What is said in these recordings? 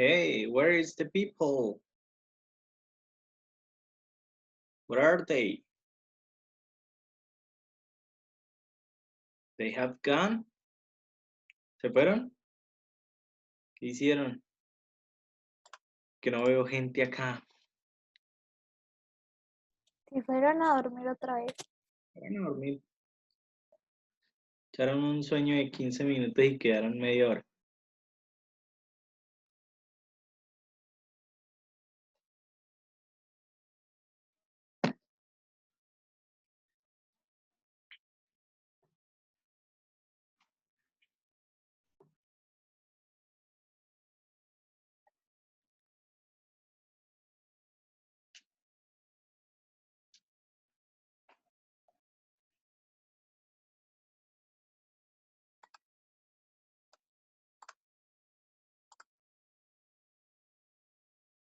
Hey, where is the people? Where are they? They have gone. ¿Se fueron? ¿Qué hicieron? Que no veo gente acá. Se fueron a dormir otra vez. Van a dormir. Echaron un sueño de 15 minutos y quedaron media hora.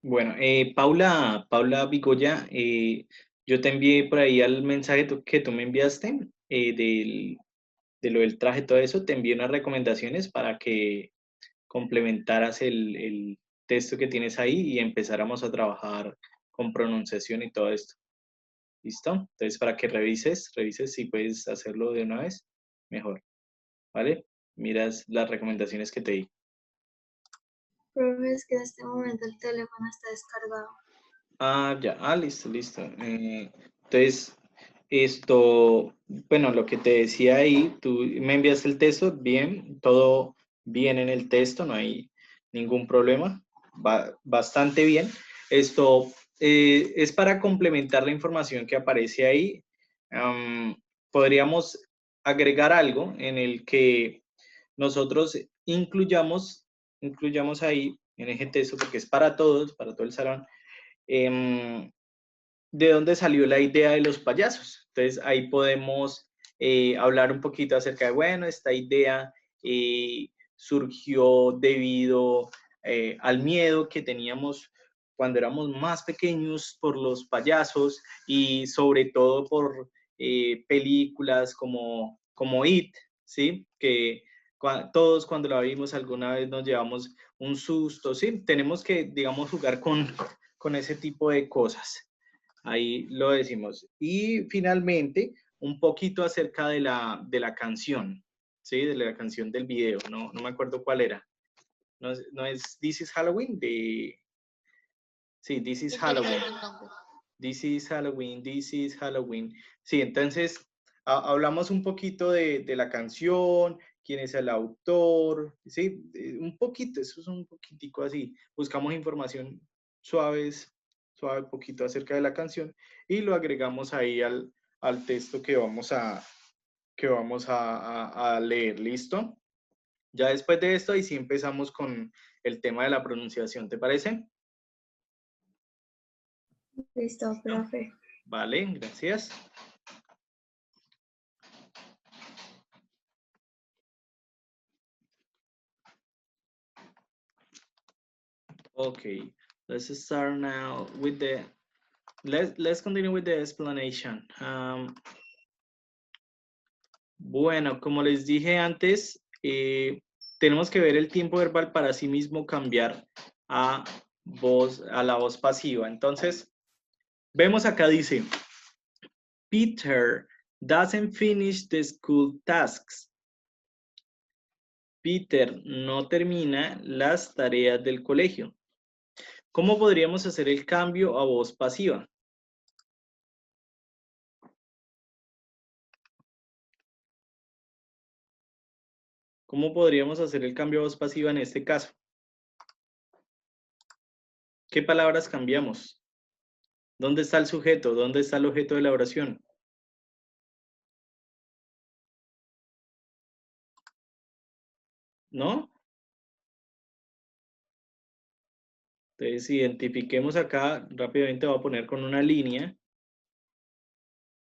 Bueno, Paula Vigoya, yo te envié por ahí al mensaje que tú me enviaste de lo del traje, todo eso, te envié unas recomendaciones para que complementaras el texto que tienes ahí y empezáramos a trabajar con pronunciación y todo esto. ¿Listo? Entonces, para que revises si puedes hacerlo de una vez, mejor. ¿Vale? Miras las recomendaciones que te di. Profe, es que en este momento el teléfono está descargado. Ah, ya. Ah, listo. Entonces, bueno, lo que te decía ahí, tú me enviaste el texto, bien, todo bien en el texto, no hay ningún problema, va bastante bien. Esto es para complementar la información que aparece ahí. Podríamos agregar algo en el que nosotros incluyamos ahí en ese texto, porque es para todos, para todo el salón, de dónde salió la idea de los payasos. Entonces ahí podemos hablar un poquito acerca de, bueno, esta idea surgió debido al miedo que teníamos cuando éramos más pequeños por los payasos y sobre todo por películas como It, ¿sí? Que todos cuando la vimos alguna vez nos llevamos un susto, ¿sí? Tenemos que, digamos, jugar con ese tipo de cosas. Ahí lo decimos. Y finalmente, un poquito acerca de la canción, ¿sí? De la canción del video, no me acuerdo cuál era. No es This is Halloween, sí, This is Halloween. This is Halloween, This is Halloween. Sí, entonces hablamos un poquito de la canción, quién es el autor, sí, un poquito, eso es un poquitico así. Buscamos información suave poquito acerca de la canción y lo agregamos ahí al texto que vamos a leer, ¿listo? Ya después de esto, ahí sí empezamos con el tema de la pronunciación, ¿te parece? Listo, profe. Vale, gracias. Okay, let's start now with let's continue with the explanation. Bueno, como les dije antes, tenemos que ver el tiempo verbal para sí mismo cambiar a la voz pasiva. Entonces, vemos acá dice, Peter doesn't finish the school tasks. Peter no termina las tareas del colegio. ¿Cómo podríamos hacer el cambio a voz pasiva? ¿Cómo podríamos hacer el cambio a voz pasiva en este caso? ¿Qué palabras cambiamos? ¿Dónde está el sujeto? ¿Dónde está el objeto de la oración? ¿No? Entonces, identifiquemos acá, rápidamente voy a poner con una línea,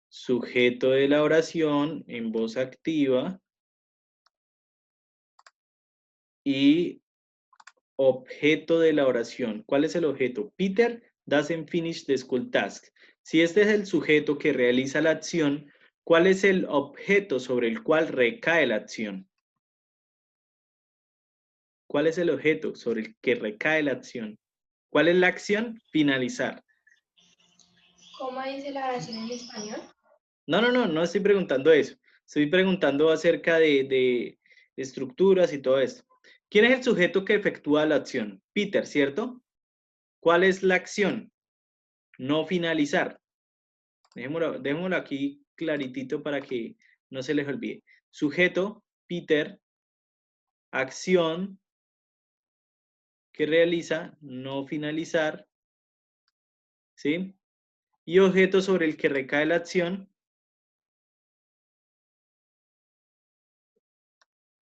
sujeto de la oración en voz activa y objeto de la oración. ¿Cuál es el objeto? Peter doesn't finish the school task. Si este es el sujeto que realiza la acción, ¿cuál es el objeto sobre el cual recae la acción? ¿Cuál es el objeto sobre el que recae la acción? ¿Cuál es la acción? Finalizar. ¿Cómo dice la oración en español? No estoy preguntando eso. Estoy preguntando acerca de estructuras y todo esto. ¿Quién es el sujeto que efectúa la acción? Peter, ¿cierto? ¿Cuál es la acción? No finalizar. Dejémoslo aquí claritito para que no se les olvide. Sujeto, Peter, acción que realiza, no finalizar, ¿sí? Y objeto sobre el que recae la acción,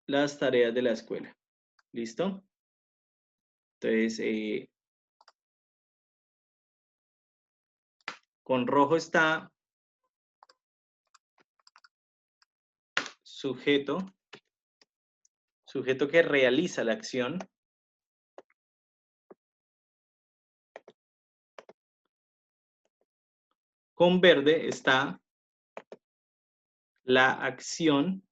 las tareas de la escuela. ¿Listo? Entonces, con rojo está sujeto que realiza la acción. Con verde está la acción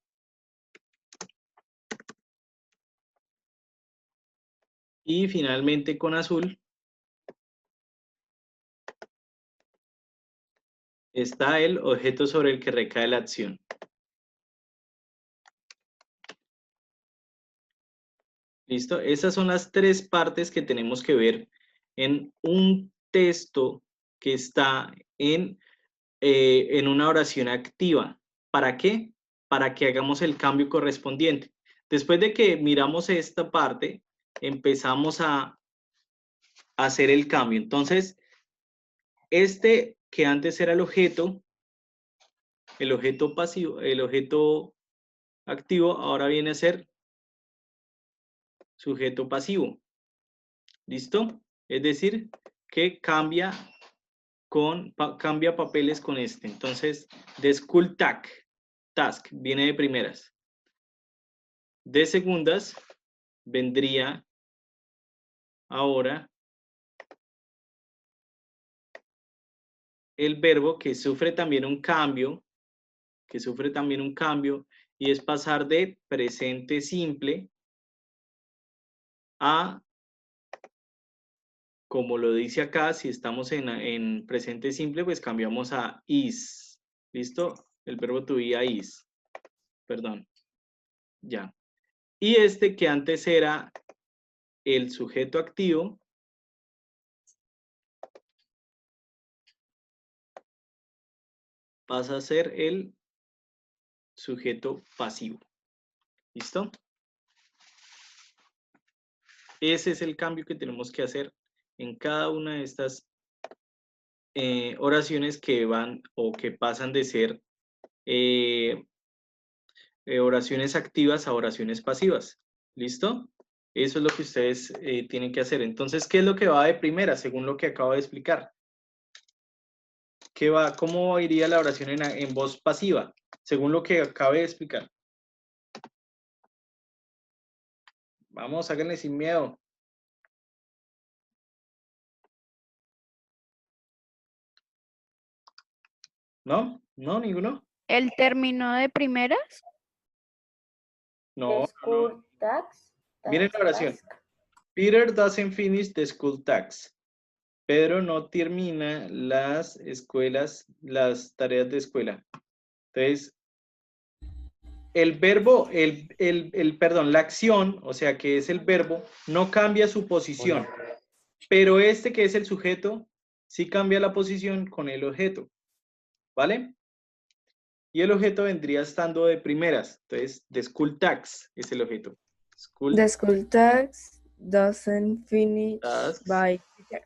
y finalmente con azul está el objeto sobre el que recae la acción. ¿Listo? Esas son las tres partes que tenemos que ver en un texto que está en una oración activa. ¿Para qué? Para que hagamos el cambio correspondiente. Después de que miramos esta parte, empezamos a hacer el cambio. Entonces, este que antes era el objeto pasivo, el objeto activo, ahora viene a ser sujeto pasivo. ¿Listo? Es decir, que cambia papeles con este. Entonces, de school task viene de primeras. De segundas vendría ahora el verbo que sufre también un cambio, y es pasar de presente simple a, como lo dice acá, si estamos en presente simple, pues cambiamos a is. ¿Listo? El verbo to be a is. Perdón. Ya. Y este que antes era el sujeto activo, pasa a ser el sujeto pasivo. ¿Listo? Ese es el cambio que tenemos que hacer en cada una de estas oraciones que van o que pasan de ser oraciones activas a oraciones pasivas. ¿Listo? Eso es lo que ustedes tienen que hacer. Entonces, ¿qué es lo que va de primera, según lo que acabo de explicar? ¿Cómo iría la oración en voz pasiva, según lo que acabé de explicar? Vamos, háganle sin miedo. ¿No? ¿No? ¿Ninguno? ¿El término de primeras? No. School tax. Miren la oración. Peter doesn't finish the school task. Pedro no termina las tareas de escuela. Entonces, el verbo, perdón, la acción, o sea, que es el verbo, no cambia su posición. Pero este que es el sujeto, sí cambia la posición con el objeto. ¿Vale? Y el objeto vendría estando de primeras. Entonces, the school tax es el objeto. The school tax doesn't finish tasks. by Peter.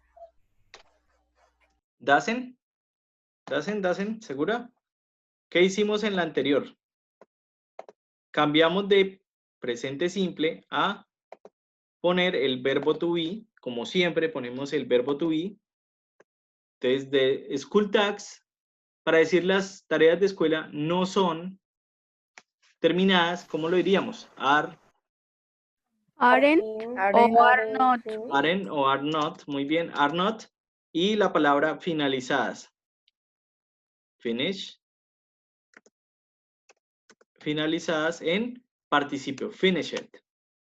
¿Doesn't? ¿Segura? ¿Qué hicimos en la anterior? Cambiamos de presente simple a poner el verbo to be. Como siempre, ponemos el verbo to be. Entonces, de school tax, para decir las tareas de escuela no son terminadas, ¿cómo lo diríamos? Aren't o are not. Aren't o are not, muy bien, are not. Y la palabra finalizadas. Finish. Finalizadas en participio, finished.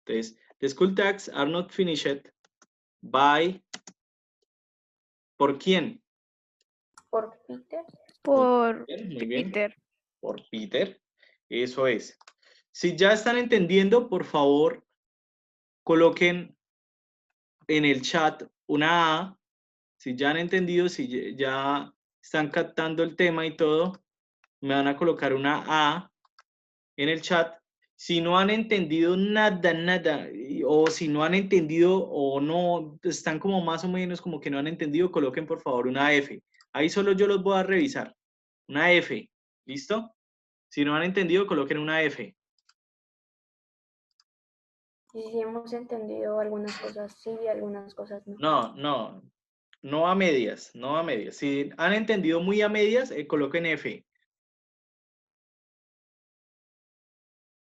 Entonces, The school tasks are not finished by... ¿Por quién? Por Peter. Por Muy bien. Peter. Por Peter. Eso es. Si ya están entendiendo, por favor, coloquen en el chat una A. Si ya han entendido, si ya están captando el tema y todo, me van a colocar una A en el chat. Si no han entendido nada, o si no han entendido o no, están como más o menos como que no han entendido, coloquen por favor una F. Ahí solo yo los voy a revisar. Una F. ¿Listo? Si no han entendido, coloquen una F. Y si hemos entendido algunas cosas sí y algunas cosas no. No a medias, no a medias. Si han entendido muy a medias, coloquen F.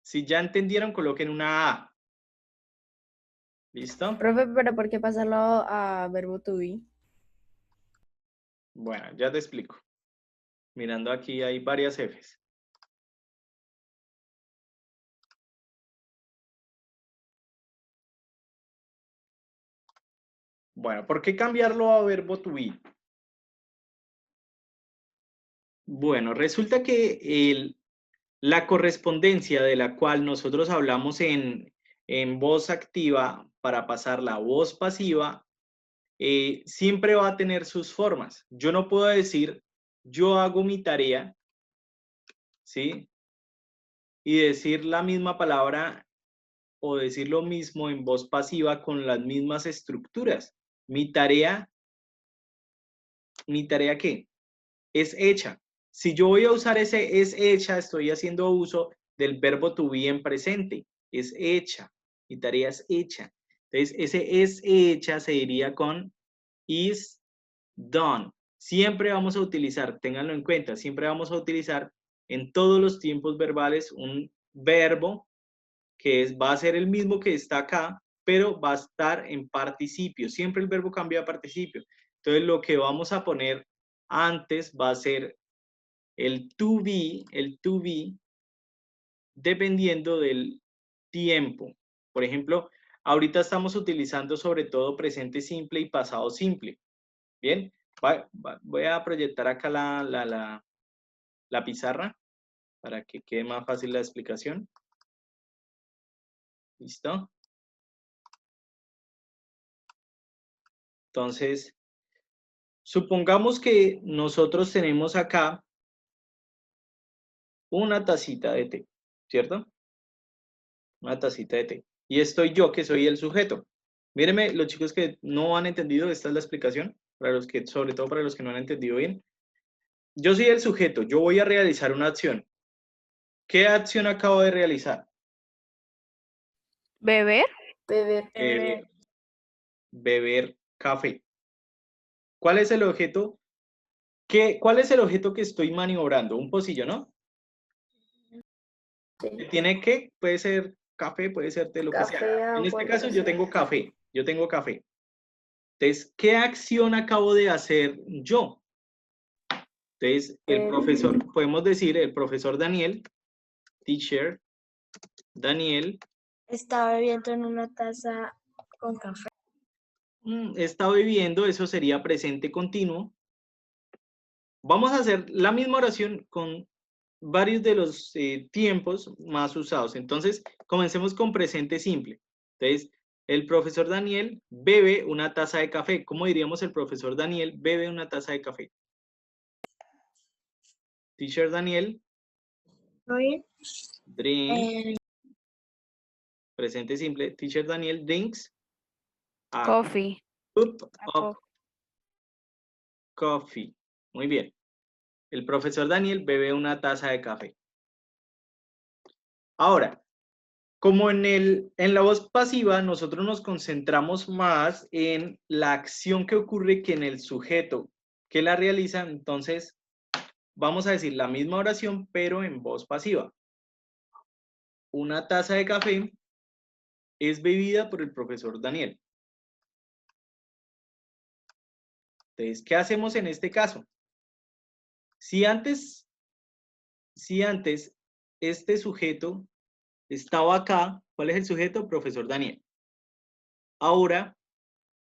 Si ya entendieron, coloquen una A. ¿Listo? Profe, pero ¿por qué pasarlo a verbo to be? Bueno, ya te explico. Mirando aquí hay varias Fs. Bueno, ¿por qué cambiarlo a verbo to be? Bueno, resulta que la correspondencia de la cual nosotros hablamos en voz activa para pasar la voz pasiva, siempre va a tener sus formas. Yo no puedo decir, yo hago mi tarea, ¿sí? Y decir la misma palabra o decir lo mismo en voz pasiva con las mismas estructuras. Mi tarea ¿qué? Es hecha. Si yo voy a usar ese es hecha, estoy haciendo uso del verbo to be en presente. Es hecha. Mi tarea es hecha. Entonces, ese es hecha se diría con is done. Siempre vamos a utilizar, ténganlo en cuenta, siempre vamos a utilizar en todos los tiempos verbales un verbo que va a ser el mismo que está acá, pero va a estar en participio. Siempre el verbo cambia a participio. Entonces, lo que vamos a poner antes va a ser el to be, dependiendo del tiempo. Por ejemplo, ahorita estamos utilizando sobre todo presente simple y pasado simple. Bien, voy a proyectar acá la pizarra para que quede más fácil la explicación. ¿Listo? Entonces, supongamos que nosotros tenemos acá una tacita de té, ¿cierto? Una tacita de té. Y estoy yo, que soy el sujeto. Mírenme, los chicos que no han entendido, esta es la explicación, para los que, sobre todo para los que no han entendido bien. Yo soy el sujeto, yo voy a realizar una acción. ¿Qué acción acabo de realizar? ¿Beber? Beber. Beber café. ¿Cuál es el objeto? ¿Cuál es el objeto que estoy maniobrando? Un pocillo, ¿no? Sí. Tiene que, puede ser café, puede ser té, lo que Café, sea. En agua, este caso lo que yo sea. tengo café, yo tengo café. Entonces, ¿qué acción acabo de hacer yo? Entonces, el profesor, podemos decir, el profesor Daniel, teacher, Daniel. Estaba bebiendo en una taza con café. Está bebiendo, eso sería presente continuo. Vamos a hacer la misma oración con varios de los tiempos más usados. Entonces, comencemos con presente simple. Entonces, el profesor Daniel bebe una taza de café. ¿Cómo diríamos el profesor Daniel bebe una taza de café? Teacher Daniel. Drink. Presente simple. Teacher Daniel drinks a Coffee. cup of coffee. Muy bien. El profesor Daniel bebe una taza de café. Ahora, como en la voz pasiva, nosotros nos concentramos más en la acción que ocurre que en el sujeto que la realiza. Entonces, vamos a decir la misma oración, pero en voz pasiva. Una taza de café es bebida por el profesor Daniel. Entonces, ¿qué hacemos en este caso? Si antes este sujeto estaba acá, ¿cuál es el sujeto? Profesor Daniel. ahora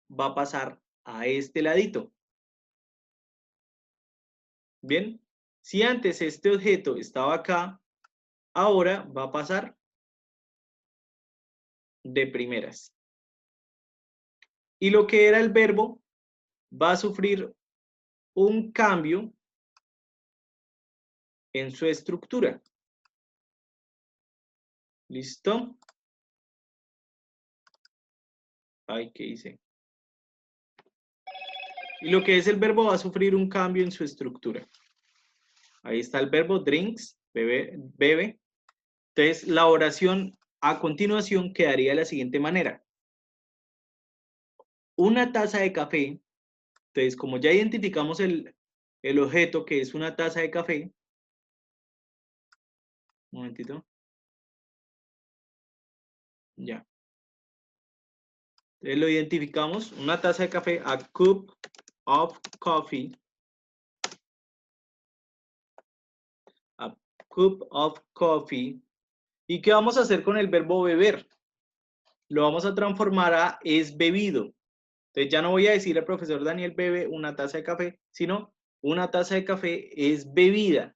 va a pasar a este ladito. Bien, si antes este objeto estaba acá, ahora va a pasar de primeras. Y lo que era el verbo va a sufrir un cambio en su estructura. ¿Listo? Ay, ¿qué hice? Y lo que es el verbo va a sufrir un cambio en su estructura. Ahí está el verbo drinks, bebe. Entonces, la oración a continuación quedaría de la siguiente manera. Una taza de café. Entonces, como ya identificamos el objeto que es una taza de café. Un momentito. Ya. Entonces lo identificamos. Una taza de café, a cup of coffee. A cup of coffee. ¿Y qué vamos a hacer con el verbo beber? Lo vamos a transformar a es bebido. Entonces ya no voy a decir al profesor Daniel bebe una taza de café, sino una taza de café es bebida.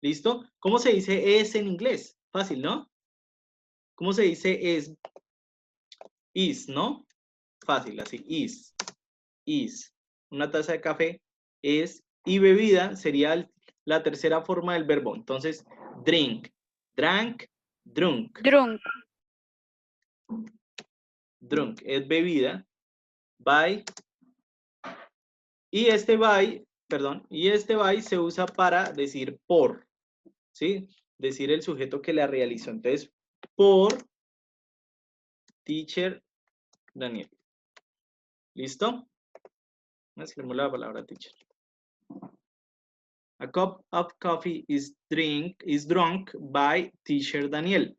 ¿Listo? ¿Cómo se dice es en inglés? Fácil, ¿no? ¿Cómo se dice es? Is, ¿no? Fácil, así, is. Is. Una taza de café es, y bebida sería la tercera forma del verbo. Entonces, drink, drank, drunk. Drunk. Drunk es bebida. By. Y este by, perdón, y este by se usa para decir por, ¿sí? Decir el sujeto que la realizó. Entonces, por teacher Daniel. ¿Listo? Escribimos la palabra teacher. A cup of coffee is drunk by teacher Daniel.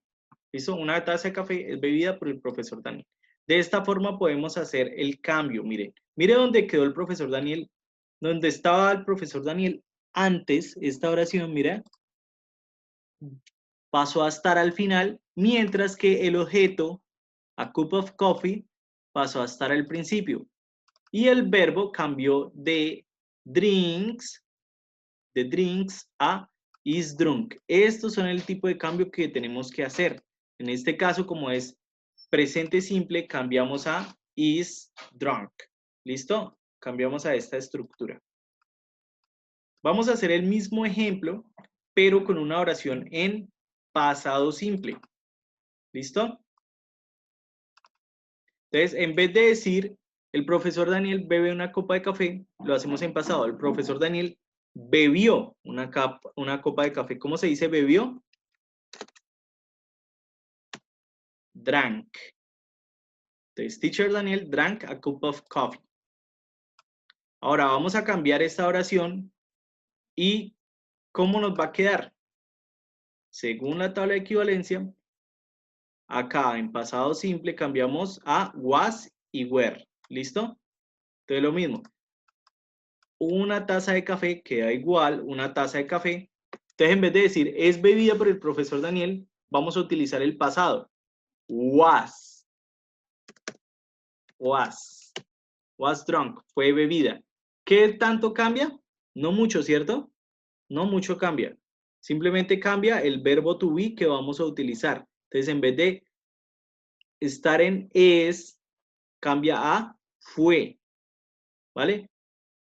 ¿Listo? Una taza de café es bebida por el profesor Daniel. De esta forma podemos hacer el cambio. Mire dónde quedó el profesor Daniel, donde estaba el profesor Daniel antes, esta oración, mira, pasó a estar al final, mientras que el objeto, a cup of coffee, pasó a estar al principio. Y el verbo cambió de drinks a is drunk. Estos son el tipo de cambio que tenemos que hacer. En este caso, como es presente simple, cambiamos a is drunk. ¿Listo? Cambiamos a esta estructura. Vamos a hacer el mismo ejemplo, pero con una oración en pasado simple. ¿Listo? Entonces, en vez de decir, el profesor Daniel bebe una copa de café, lo hacemos en pasado. El profesor Daniel bebió una copa de café. ¿Cómo se dice bebió? Drank. Entonces, teacher Daniel drank a cup of coffee. Ahora vamos a cambiar esta oración y ¿cómo nos va a quedar? Según la tabla de equivalencia, acá en pasado simple cambiamos a was y were. ¿Listo? Entonces lo mismo. Una taza de café queda igual, una taza de café. Entonces en vez de decir es bebida por el profesor Daniel, vamos a utilizar el pasado. Was. Was drunk. Fue bebida. ¿Qué tanto cambia? No mucho, ¿cierto? No mucho cambia. Simplemente cambia el verbo to be que vamos a utilizar. Entonces, en vez de estar en es, cambia a fue. ¿Vale?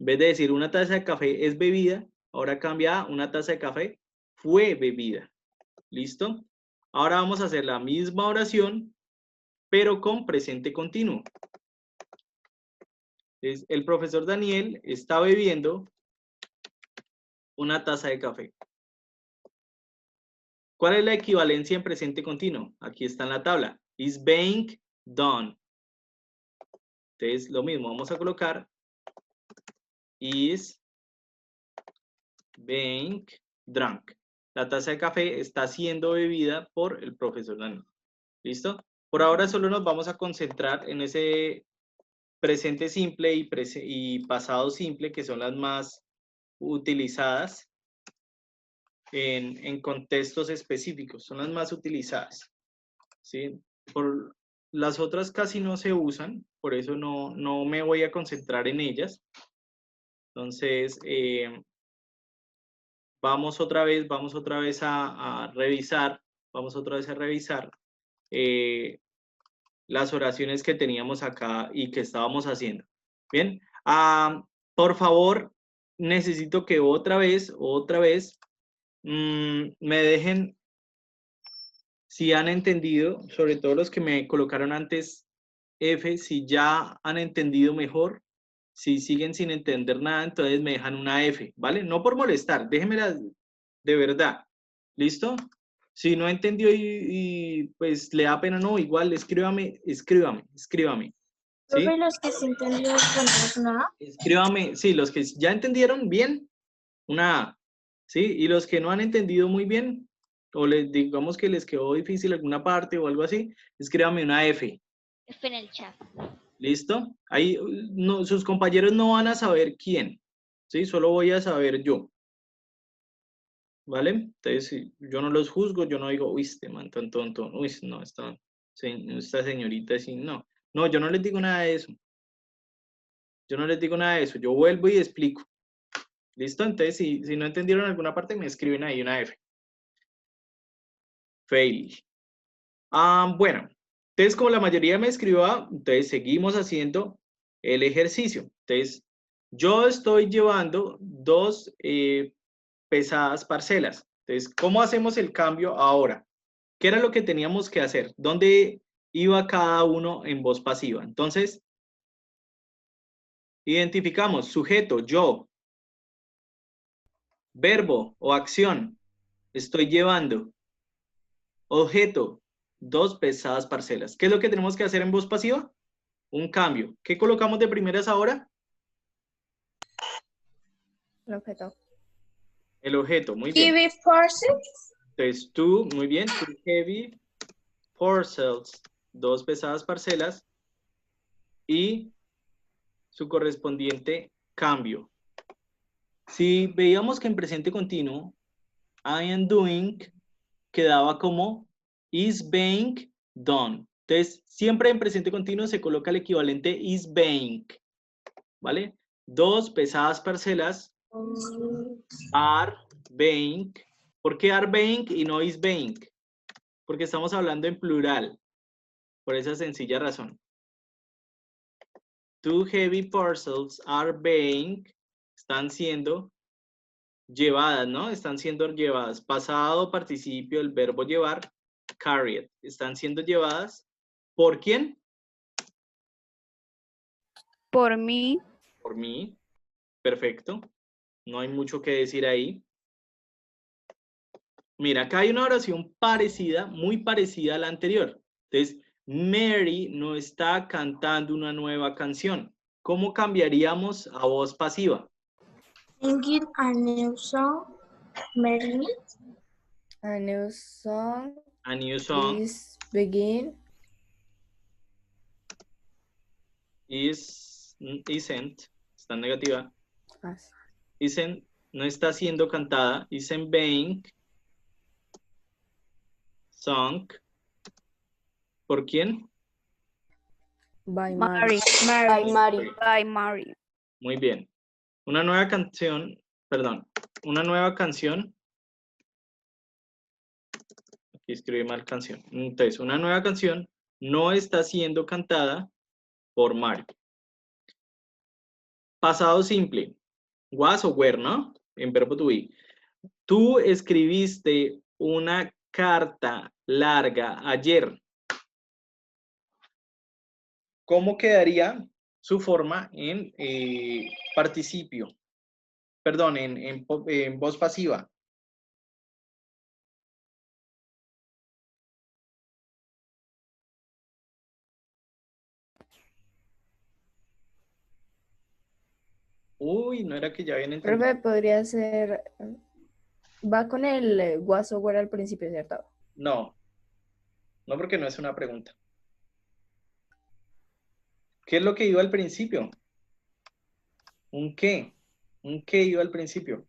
En vez de decir una taza de café es bebida, ahora cambia a una taza de café fue bebida. ¿Listo? Ahora vamos a hacer la misma oración, pero con presente continuo. Entonces, el profesor Daniel está bebiendo una taza de café. ¿Cuál es la equivalencia en presente continuo? Aquí está en la tabla. Is being done. Entonces, lo mismo. Vamos a colocar is being drunk. La taza de café está siendo bebida por el profesor Daniel. ¿Listo? Por ahora solo nos vamos a concentrar en ese presente simple y pasado simple, que son las más utilizadas en contextos específicos, son las más utilizadas, ¿sí? las otras casi no se usan, por eso no me voy a concentrar en ellas. Entonces, vamos otra vez a revisar, las oraciones que teníamos acá y que estábamos haciendo. Bien, por favor, necesito que otra vez, me dejen, si han entendido, sobre todo los que me colocaron antes F, si ya han entendido mejor. Si siguen sin entender nada, entonces me dejan una F, ¿vale? No por molestar, déjenmela de verdad. ¿Listo? Si no entendió y pues le da pena, no, igual escríbame. ¿Sí? Profe, los que se entendió ponemos una A. Escríbame, sí, los que ya entendieron bien, una A. ¿Sí? Y los que no han entendido muy bien, o les digamos que les quedó difícil alguna parte o algo así, escríbame una F. F en el chat. ¿Listo? Ahí no, sus compañeros no van a saber quién, ¿sí? Solo voy a saber yo. ¿Vale? Entonces, si yo no los juzgo, yo no digo, uy, este man tan tonto, uy, no, esta señorita así, no. No, yo no les digo nada de eso. Yo vuelvo y explico. ¿Listo? Entonces, si no entendieron alguna parte, me escriben ahí una F. Fail. Bueno, entonces como la mayoría me escribió A, entonces seguimos haciendo el ejercicio. Entonces, yo estoy llevando 2 pesadas parcelas. Entonces, ¿cómo hacemos el cambio ahora? ¿Qué era lo que teníamos que hacer? ¿Dónde iba cada uno en voz pasiva? Entonces, identificamos sujeto, yo, verbo o acción, estoy llevando, objeto, 2 pesadas parcelas. ¿Qué es lo que tenemos que hacer en voz pasiva? Un cambio. ¿Qué colocamos de primeras ahora? El objeto. El objeto, muy bien. Heavy parcels. Entonces, tú, muy bien, two heavy parcels, 2 pesadas parcelas y su correspondiente cambio. Si veíamos que en presente continuo, I am doing quedaba como is being done. Entonces, siempre en presente continuo se coloca el equivalente is being, ¿vale? 2 pesadas parcelas are being. ¿Por qué are being y no is being? Porque estamos hablando en plural, por esa sencilla razón. 2 heavy parcels are being, están siendo llevadas, ¿no? Están siendo llevadas. Pasado, participio, el verbo llevar, carried. Están siendo llevadas. ¿Por quién? Por mí. Por mí. Perfecto. No hay mucho que decir ahí. Mira, acá hay una oración parecida, muy parecida a la anterior. Entonces, Mary no está cantando una nueva canción. ¿Cómo cambiaríamos a voz pasiva? Singing a new song. Mary. A new song A new song is begin. isn't, está en negativa. Ah, sí. Isn't, no está siendo cantada. Isn't being sung. ¿Por quién? By Mary. Mary. By Mary. Muy bien. Una nueva canción, perdón, una nueva canción. Aquí escribí mal canción. Entonces, una nueva canción no está siendo cantada por Mari. Pasado simple. Was o were, ¿no? En verbo to be. Tú escribiste una carta larga ayer. ¿Cómo quedaría su forma en participio? Perdón, en voz pasiva. Uy, no era que ya habían entendido. Profe, podría ser. Va con el was o were al principio, ¿cierto? No, no porque no es una pregunta. ¿Qué es lo que iba al principio? ¿Un qué? ¿Un qué iba al principio?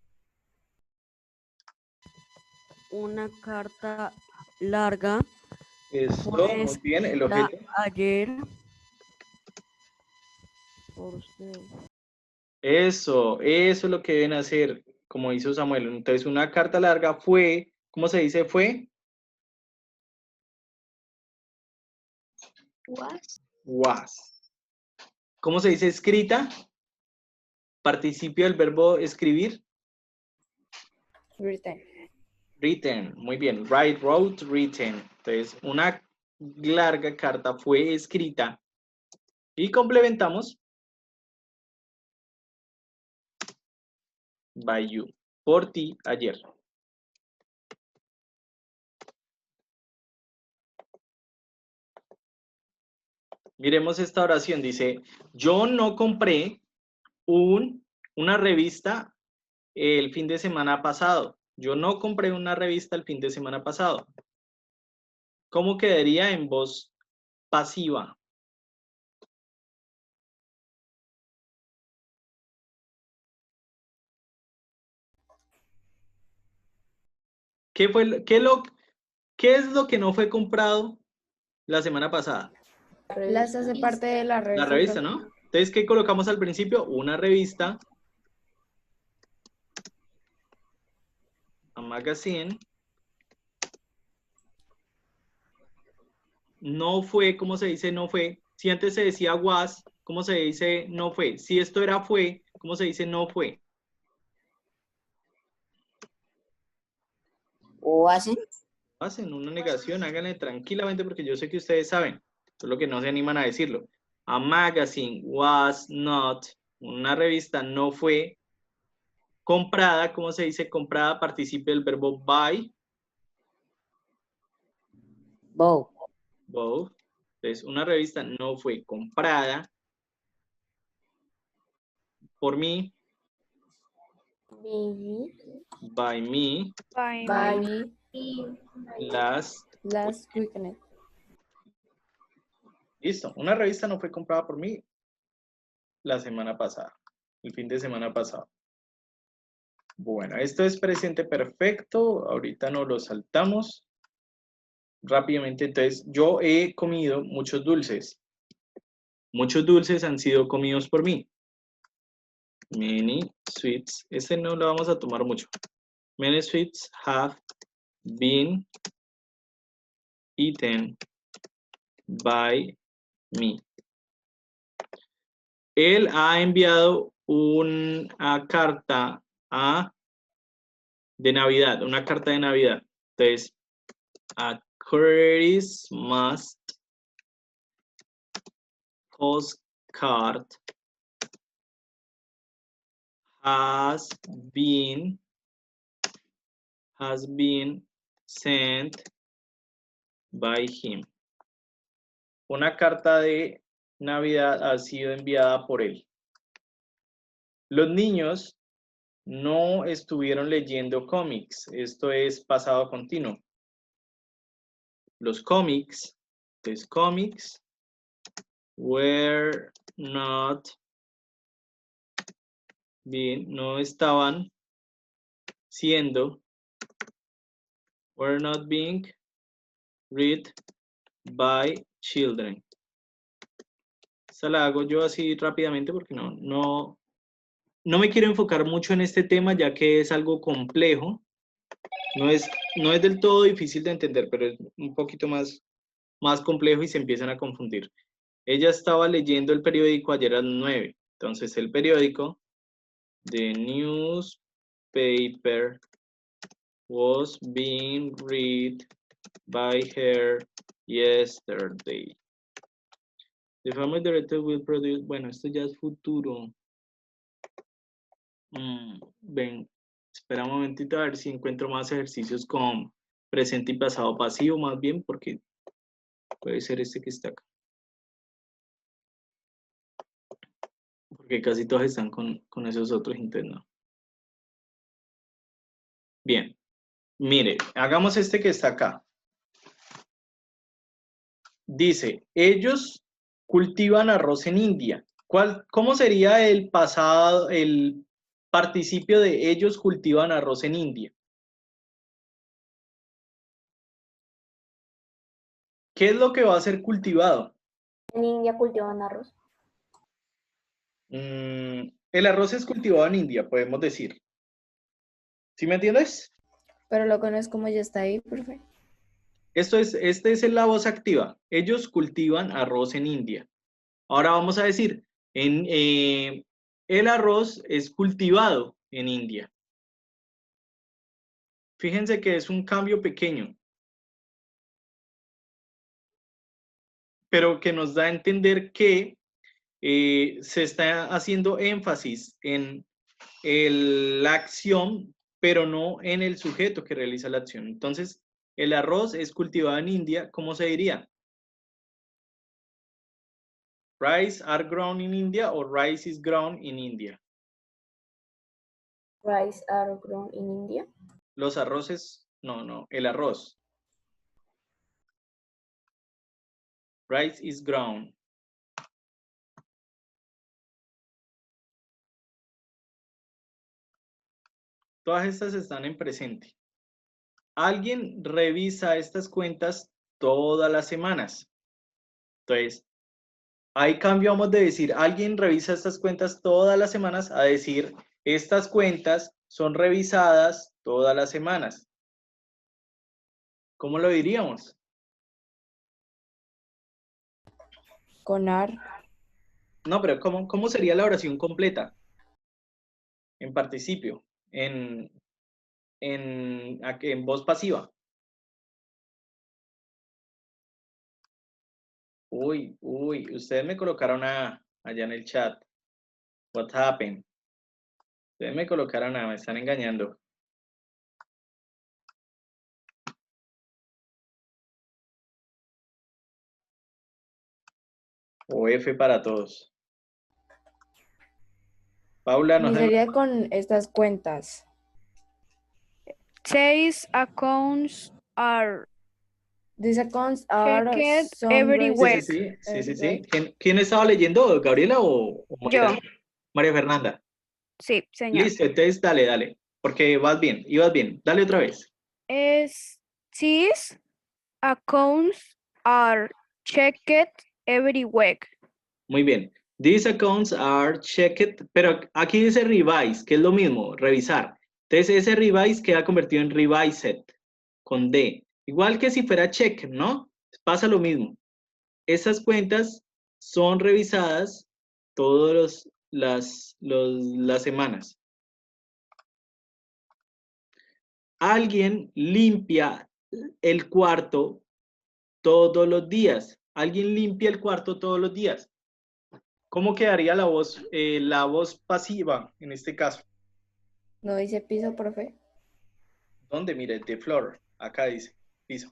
Una carta larga Eso, Pues, muy bien, el la- objeto. ayer. Por usted. Eso es lo que deben hacer, como hizo Samuel. Entonces, una carta larga fue, ¿cómo se dice fue? Was. Was. ¿Cómo se dice escrita? Participio del verbo escribir. Written. Written. Muy bien. Write, wrote, written. Entonces, una larga carta fue escrita. Y complementamos by you. Por ti ayer. Miremos esta oración. Dice, yo no compré una revista el fin de semana pasado. Yo no compré una revista el fin de semana pasado. ¿Cómo quedaría en voz pasiva? ¿Qué es lo que no fue comprado la semana pasada? Las hace parte de la La revista. revista, ¿no? Entonces, ¿qué colocamos al principio? Una revista. A magazine. No fue, ¿cómo se dice no fue? Si antes se decía was, ¿cómo se dice no fue? Si esto era fue, ¿cómo se dice no fue? O hacen. Hacen una negación, háganle tranquilamente porque yo sé que ustedes saben, solo que no se animan a decirlo. A magazine was not, una revista no fue comprada, ¿cómo se dice comprada? Participe del verbo buy. Bow. Both. Entonces, una revista no fue comprada por mí, Baby. by me, By By me. last. last weekend. Listo. Una revista no fue comprada por mí la semana pasada, el fin de semana pasado. Bueno, esto es presente perfecto. Ahorita nos lo saltamos rápidamente. Entonces, yo he comido muchos dulces. Muchos dulces han sido comidos por mí. Many sweets. Este no lo vamos a tomar mucho. Many sweets have been eaten by me. Él ha enviado una carta de Navidad, una carta de Navidad. Entonces, a Christmas postcard has been sent by him. Una carta de Navidad ha sido enviada por él. Los niños no estuvieron leyendo cómics. Esto es pasado continuo. Los cómics, pues comics were not being, no estaban siendo, were not being read by children. Esta la hago yo así rápidamente porque no me quiero enfocar mucho en este tema ya que es algo complejo. No es del todo difícil de entender, pero es un poquito más complejo y se empiezan a confundir. Ella estaba leyendo el periódico ayer a las 9. Entonces el periódico, the newspaper was being read by her yesterday. The family director will produce, bueno, esto ya es futuro. Ven, espera un momentito a ver si encuentro más ejercicios con presente y pasado pasivo más bien, porque puede ser este que está acá. Porque casi todos están con esos otros internos. Bien, mire, hagamos este que está acá. Dice, ellos cultivan arroz en India. ¿Cómo sería el pasado, el participio de ellos cultivan arroz en India? ¿Qué es lo que va a ser cultivado? En India cultivan arroz. El arroz es cultivado en India, podemos decir. ¿Sí me entiendes? Pero lo conozco como ya está ahí, profe. Este es la voz activa. Ellos cultivan arroz en India. Ahora vamos a decir, el arroz es cultivado en India. Fíjense que es un cambio pequeño, pero que nos da a entender que se está haciendo énfasis en la acción, pero no en el sujeto que realiza la acción. Entonces, el arroz es cultivado en India, ¿cómo se diría? Rice are grown in India or rice is grown in India. Rice are grown in India. Los arroces, no, el arroz. Rice is grown. Todas estas están en presente. Alguien revisa estas cuentas todas las semanas. Entonces, ahí cambiamos de decir, alguien revisa estas cuentas todas las semanas a decir, estas cuentas son revisadas todas las semanas. ¿Cómo lo diríamos? Con ar. No, pero ¿cómo sería la oración completa? En participio, en voz pasiva. Uy, ustedes me colocaron allá en el chat. What happened? Ustedes me colocaron me están engañando. O F para todos. Paula, no Y sé. sería con estas cuentas. Says accounts are These accounts are checked some every races- week. Sí. ¿Quién estaba leyendo? ¿Gabriela o Yo. María Fernanda? Sí, señor. Listo, entonces dale. Porque ibas bien. Dale otra vez. These accounts are checked every week. Muy bien. These accounts are checked, pero aquí dice revise, que es lo mismo, revisar. Entonces ese revise queda convertido en revised, con D. Igual que si fuera check, ¿no? Pasa lo mismo. Estas cuentas son revisadas todas las semanas. Alguien limpia el cuarto todos los días. Alguien limpia el cuarto todos los días. ¿Cómo quedaría la voz pasiva en este caso? ¿No dice piso, profe? ¿Dónde? Mire, the floor. Acá dice piso.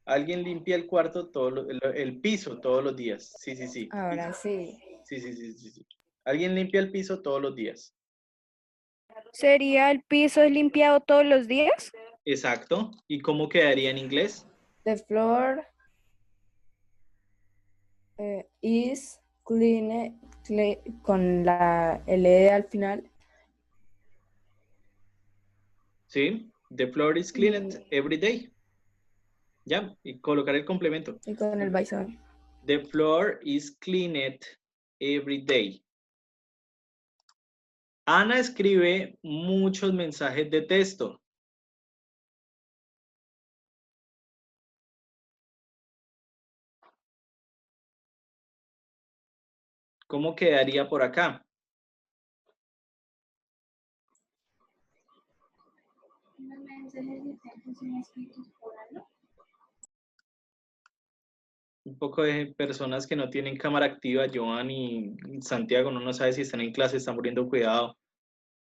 Alguien limpia el cuarto, el piso todos los días. Sí. Ahora Piso. sí. Sí. Alguien limpia el piso todos los días. ¿Sería el piso es limpiado todos los días? Exacto. ¿Y cómo quedaría en inglés? The floor is clean, con la L al final. Sí. The floor is cleaned every day. Ya. Y colocar el complemento. Y con el bison. The floor is cleaned every day. Ana escribe muchos mensajes de texto. ¿Cómo quedaría por acá? Los mensajes de texto son escritos por Ana. Un poco de personas que no tienen cámara activa, Joan y Santiago, no sabe si están en clase, están poniendo cuidado.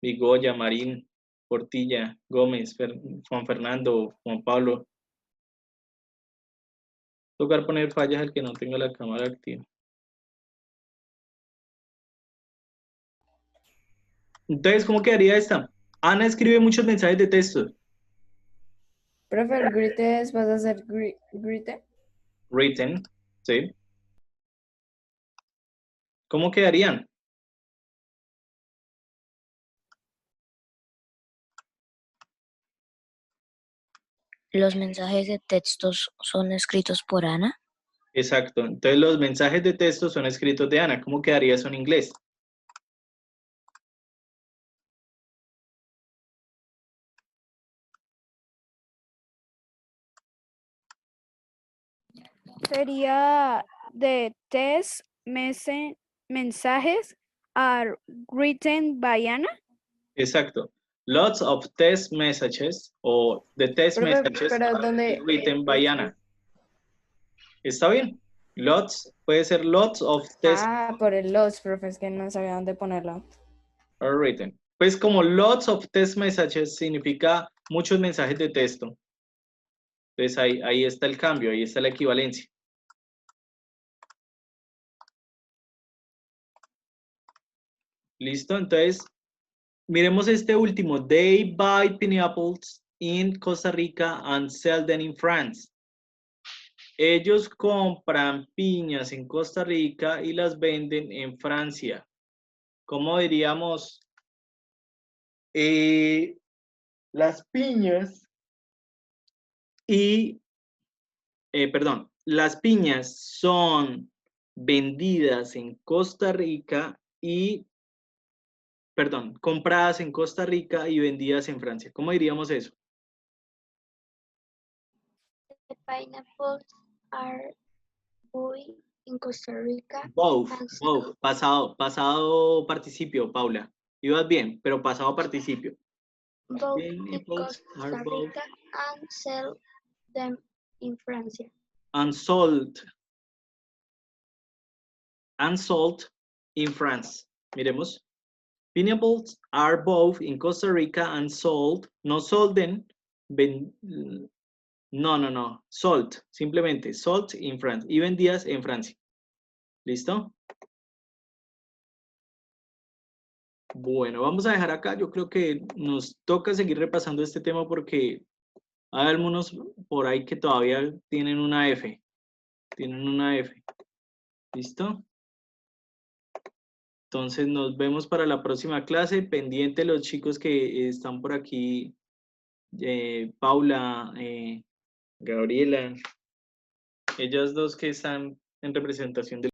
Vigoya, Marín, Portilla, Gómez, Juan Fernando, Juan Pablo. Tocar poner fallas al que no tenga la cámara activa. Entonces, ¿cómo quedaría esta? Ana escribe muchos mensajes de texto. Profe, el grite vas a hacer grite. Written, ¿sí? ¿Cómo quedarían? ¿Los mensajes de textos son escritos por Ana? Exacto. Entonces los mensajes de texto son escritos de Ana. ¿Cómo quedaría eso en inglés? Sería the test mensajes are written by Anna. Exacto. Lots of test messages o the test Profe, messages pero are ¿dónde? written by Ana. ¿Está bien? Lots, puede ser lots of test Ah, por el los, profe, es que no sabía dónde ponerlo. are written. Pues como lots of test messages significa muchos mensajes de texto. Entonces ahí está el cambio, ahí está la equivalencia. ¿Listo? Entonces, miremos este último. They buy pineapples in Costa Rica and sell them in France. Ellos compran piñas en Costa Rica y las venden en Francia. ¿Cómo diríamos? Las piñas y, perdón, las piñas son vendidas en Costa Rica y, perdón, compradas en Costa Rica y vendidas en Francia. ¿Cómo diríamos eso? The pineapples are bought in Costa Rica. Both, and both, pasado participio, Paula. Ibas bien, pero pasado participio. Both in Pineapples are Costa both Rica and sell them in France. unsold in France. Miremos. Pineapples are both in Costa Rica and sold, no solden, no, sold, simplemente sold in France y vendidas en Francia. ¿Listo? Bueno, vamos a dejar acá. Yo creo que nos toca seguir repasando este tema porque hay algunos por ahí que todavía tienen una F. Tienen una F. ¿Listo? Entonces nos vemos para la próxima clase. Pendiente los chicos que están por aquí. Paula, Gabriela. Ellas dos que están en representación de